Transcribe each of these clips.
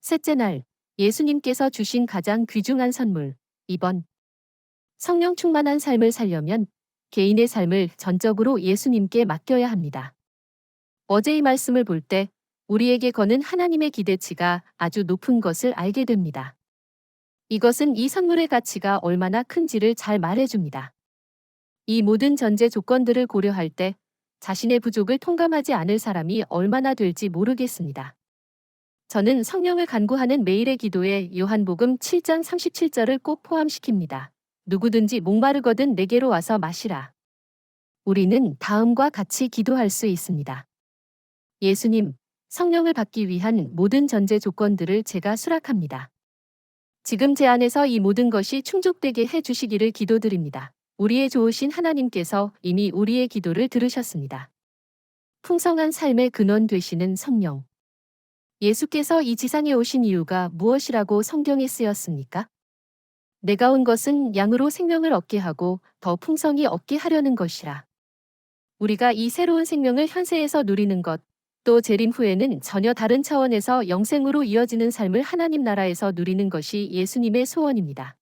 셋째 날, 예수님께서 주신 가장 귀중한 선물. 2번. 성령 충만한 삶을 살려면 개인의 삶을 전적으로 예수님께 맡겨야 합니다. 어제 이 말씀을 볼 때 우리에게 거는 하나님의 기대치가 아주 높은 것을 알게 됩니다. 이것은 이 선물의 가치가 얼마나 큰지를 잘 말해줍니다. 이 모든 전제 조건들을 고려할 때 자신의 부족을 통감하지 않을 사람이 얼마나 될지 모르겠습니다. 저는 성령을 간구하는 매일의 기도에 요한복음 7장 37절을 꼭 포함시킵니다. 누구든지 목마르거든 내게로 와서 마시라. 우리는 다음과 같이 기도할 수 있습니다. 예수님, 성령을 받기 위한 모든 전제 조건들을 제가 수락합니다. 지금 제 안에서 이 모든 것이 충족되게 해 주시기를 기도드립니다. 우리의 좋으신 하나님께서 이미 우리의 기도를 들으셨습니다. 풍성한 삶의 근원 되시는 성령. 예수께서 이 지상에 오신 이유가 무엇이라고 성경에 쓰였습니까? 내가 온 것은 양으로 생명을 얻게 하고 더 풍성히 얻게 하려는 것이라. 우리가 이 새로운 생명을 현세에서 누리는 것, 또 재림 후에는 전혀 다른 차원에서 영생으로 이어지는 삶을 하나님 나라에서 누리는 것이 예수님의 소원입니다.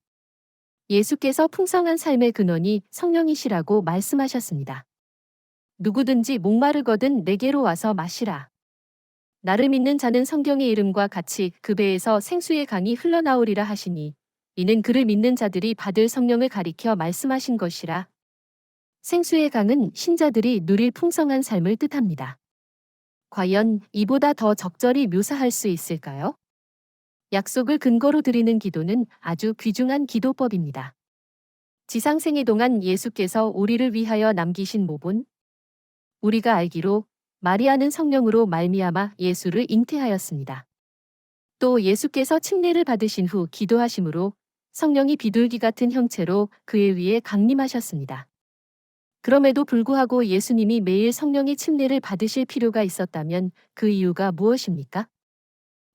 예수께서 풍성한 삶의 근원이 성령이시라고 말씀하셨습니다. 누구든지 목마르거든 내게로 와서 마시라. 나를 믿는 자는 성경의 이름과 같이 그 배에서 생수의 강이 흘러나오리라 하시니 이는 그를 믿는 자들이 받을 성령을 가리켜 말씀하신 것이라. 생수의 강은 신자들이 누릴 풍성한 삶을 뜻합니다. 과연 이보다 더 적절히 묘사할 수 있을까요? 약속을 근거로 드리는 기도는 아주 귀중한 기도법입니다. 지상생애 동안 예수께서 우리를 위하여 남기신 모본, 우리가 알기로 마리아는 성령으로 말미암아 예수를 잉태하였습니다. 또 예수께서 침례를 받으신 후 기도하심으로 성령이 비둘기 같은 형체로 그의 위에 강림하셨습니다. 그럼에도 불구하고 예수님이 매일 성령의 침례를 받으실 필요가 있었다면 그 이유가 무엇입니까?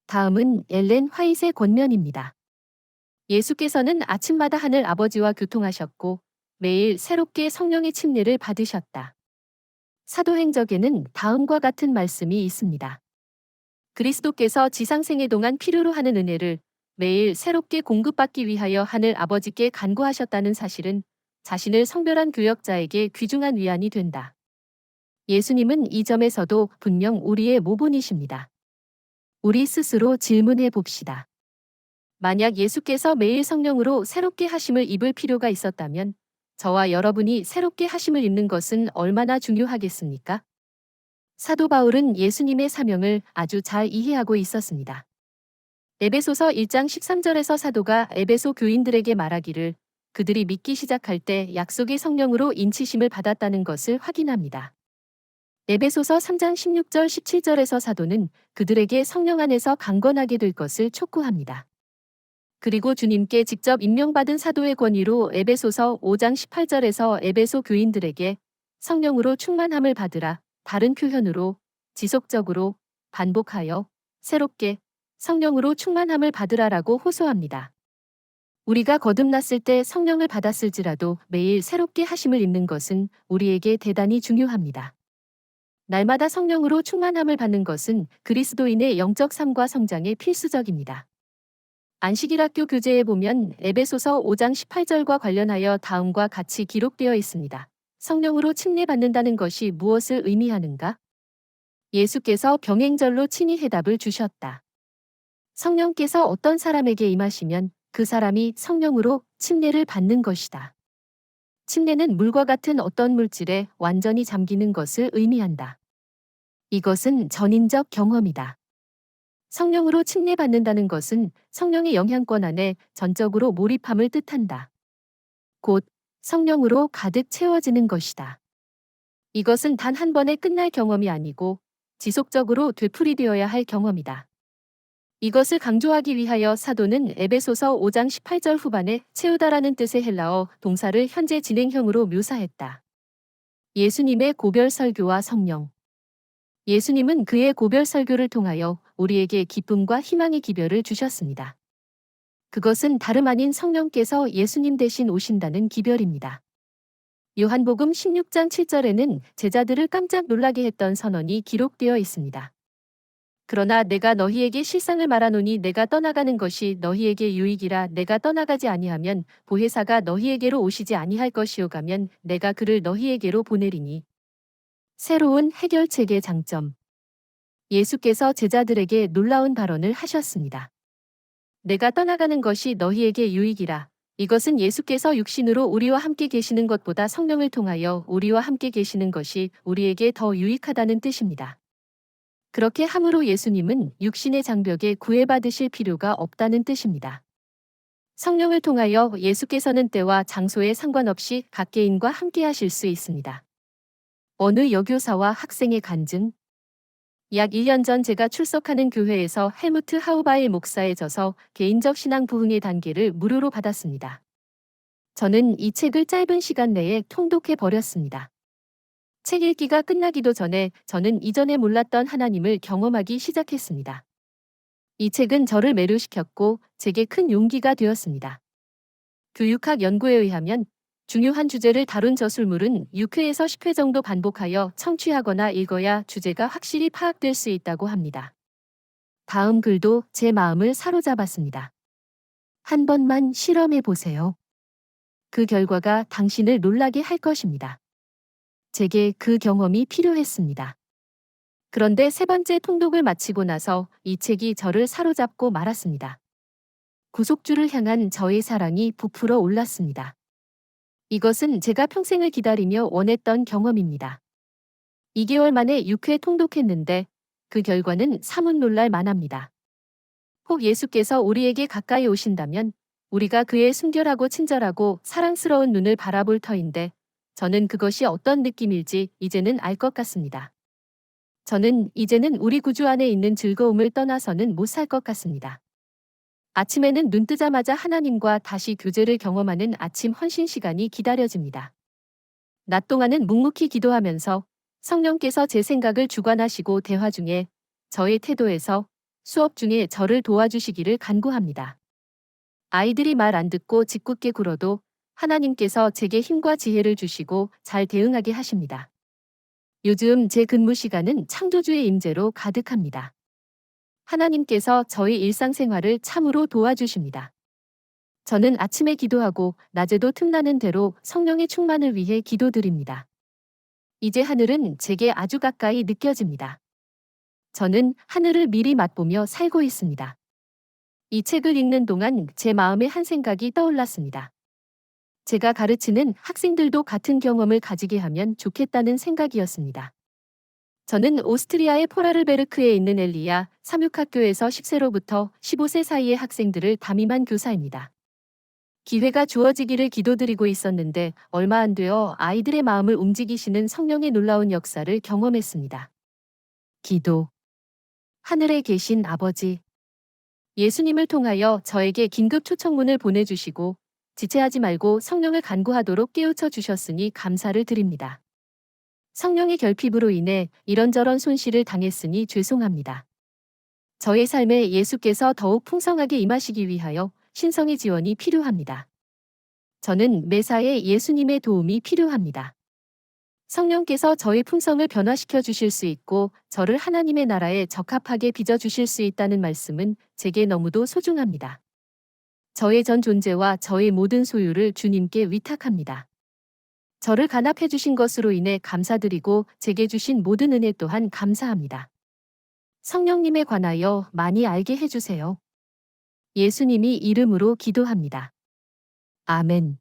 다음은 엘렌 화이트의 권면입니다. 예수께서는 아침마다 하늘 아버지와 교통하셨고 매일 새롭게 성령의 침례를 받으셨다. 사도행적에는 다음과 같은 말씀이 있습니다. 그리스도께서 지상생애 동안 필요로 하는 은혜를 매일 새롭게 공급받기 위하여 하늘 아버지께 간구하셨다는 사실은 자신을 성별한 교역자에게 귀중한 위안이 된다. 예수님은 이 점에서도 분명 우리의 모본이십니다. 우리 스스로 질문해 봅시다. 만약 예수께서 매일 성령으로 새롭게 하심을 입을 필요가 있었다면 저와 여러분이 새롭게 하심을 입는 것은 얼마나 중요하겠습니까? 사도 바울은 예수님의 사명을 아주 잘 이해하고 있었습니다. 에베소서 1장 13절에서 사도가 에베소 교인들에게 말하기를 그들이 믿기 시작할 때 약속의 성령으로 인치심을 받았다는 것을 확인합니다. 에베소서 3장 16절 17절에서 사도는 그들에게 성령 안에서 강건하게 될 것을 촉구합니다. 그리고 주님께 직접 임명받은 사도의 권위로 에베소서 5장 18절에서 에베소 교인들에게 성령으로 충만함을 받으라. 다른 표현으로 지속적으로 반복하여 새롭게 성령으로 충만함을 받으라라고 호소합니다. 우리가 거듭났을 때 성령을 받았을지라도 매일 새롭게 하심을 입는 것은 우리에게 대단히 중요합니다. 날마다 성령으로 충만함을 받는 것은 그리스도인의 영적 삶과 성장에 필수적입니다. 안식일학교 교재에 보면 에베소서 5장 18절과 관련하여 다음과 같이 기록되어 있습니다. 성령으로 침례받는다는 것이 무엇을 의미하는가? 예수께서 병행절로 친히 해답을 주셨다. 성령께서 어떤 사람에게 임하시면 그 사람이 성령으로 침례를 받는 것이다. 침례는 물과 같은 어떤 물질에 완전히 잠기는 것을 의미한다. 이것은 전인적 경험이다. 성령으로 침례받는다는 것은 성령의 영향권 안에 전적으로 몰입함을 뜻한다. 곧 성령으로 가득 채워지는 것이다. 이것은 단 한 번에 끝날 경험이 아니고 지속적으로 되풀이되어야 할 경험이다. 이것을 강조하기 위하여 사도는 에베소서 5장 18절 후반에 채우다라는 뜻의 헬라어 동사를 현재 진행형으로 묘사했다. 예수님의 고별 설교와 성령. 예수님은 그의 고별 설교를 통하여 우리에게 기쁨과 희망의 기별을 주셨습니다. 그것은 다름 아닌 성령께서 예수님 대신 오신다는 기별입니다. 요한복음 16장 7절에는 제자들을 깜짝 놀라게 했던 선언이 기록되어 있습니다. 그러나 내가 너희에게 실상을 말하노니 내가 떠나가는 것이 너희에게 유익이라. 내가 떠나가지 아니하면 보혜사가 너희에게로 오시지 아니할 것이요, 가면 내가 그를 너희에게로 보내리니. 새로운 해결책의 장점. 예수께서 제자들에게 놀라운 발언을 하셨습니다. 내가 떠나가는 것이 너희에게 유익이라. 이것은 예수께서 육신으로 우리와 함께 계시는 것보다 성령을 통하여 우리와 함께 계시는 것이 우리에게 더 유익하다는 뜻입니다. 그렇게 함으로 예수님은 육신의 장벽에 구애받으실 필요가 없다는 뜻입니다. 성령을 통하여 예수께서는 때와 장소에 상관없이 각 개인과 함께 하실 수 있습니다. 어느 여교사와 학생의 간증. 약 1년 전 제가 출석하는 교회에서 헬무트 하우바일 목사에 져서 개인적 신앙 부흥의 단계를 무료로 받았습니다. 저는 이 책을 짧은 시간 내에 통독해 버렸습니다. 책 읽기가 끝나기도 전에 저는 이전에 몰랐던 하나님을 경험하기 시작했습니다. 이 책은 저를 매료시켰고 제게 큰 용기가 되었습니다. 교육학 연구에 의하면 중요한 주제를 다룬 저술물은 6회에서 10회 정도 반복하여 청취하거나 읽어야 주제가 확실히 파악될 수 있다고 합니다. 다음 글도 제 마음을 사로잡았습니다. 한 번만 실험해 보세요. 그 결과가 당신을 놀라게 할 것입니다. 제게 그 경험이 필요했습니다. 그런데 세 번째 통독을 마치고 나서 이 책이 저를 사로잡고 말았습니다. 구속주를 향한 저의 사랑이 부풀어 올랐습니다. 이것은 제가 평생을 기다리며 원했던 경험입니다. 2개월 만에 6회 통독했는데 그 결과는 사뭇 놀랄 만합니다. 혹 예수께서 우리에게 가까이 오신다면 우리가 그의 순결하고 친절하고 사랑스러운 눈을 바라볼 터인데 저는 그것이 어떤 느낌일지 이제는 알 것 같습니다. 저는 이제는 우리 구주 안에 있는 즐거움을 떠나서는 못 살 것 같습니다. 아침에는 눈 뜨자마자 하나님과 다시 교제를 경험하는 아침 헌신 시간이 기다려집니다. 낮 동안은 묵묵히 기도하면서 성령께서 제 생각을 주관하시고 대화 중에 저의 태도에서 수업 중에 저를 도와주시기를 간구합니다. 아이들이 말 안 듣고 짓궂게 굴어도 하나님께서 제게 힘과 지혜를 주시고 잘 대응하게 하십니다. 요즘 제 근무 시간은 창조주의 임재로 가득합니다. 하나님께서 저희 일상생활을 참으로 도와주십니다. 저는 아침에 기도하고 낮에도 틈나는 대로 성령의 충만을 위해 기도드립니다. 이제 하늘은 제게 아주 가까이 느껴집니다. 저는 하늘을 미리 맛보며 살고 있습니다. 이 책을 읽는 동안 제 마음에 한 생각이 떠올랐습니다. 제가 가르치는 학생들도 같은 경험을 가지게 하면 좋겠다는 생각이었습니다. 저는 오스트리아의 포라르베르크에 있는 엘리야 삼육학교에서 10세로부터 15세 사이의 학생들을 담임한 교사입니다. 기회가 주어지기를 기도드리고 있었는데 얼마 안 되어 아이들의 마음을 움직이시는 성령의 놀라운 역사를 경험했습니다. 기도. 하늘에 계신 아버지. 예수님을 통하여 저에게 긴급 초청문을 보내주시고 지체하지 말고 성령을 간구하도록 깨우쳐 주셨으니 감사를 드립니다. 성령의 결핍으로 인해 이런저런 손실을 당했으니 죄송합니다. 저의 삶에 예수께서 더욱 풍성하게 임하시기 위하여 신성의 지원이 필요합니다. 저는 매사에 예수님의 도움이 필요합니다. 성령께서 저의 품성을 변화시켜 주실 수 있고 저를 하나님의 나라에 적합하게 빚어 주실 수 있다는 말씀은 제게 너무도 소중합니다. 저의 전 존재와 저의 모든 소유를 주님께 위탁합니다. 저를 간합해 주신 것으로 인해 감사드리고 제게 주신 모든 은혜 또한 감사합니다. 성령님에 관하여 많이 알게 해주세요. 예수님이 이름으로 기도합니다. 아멘.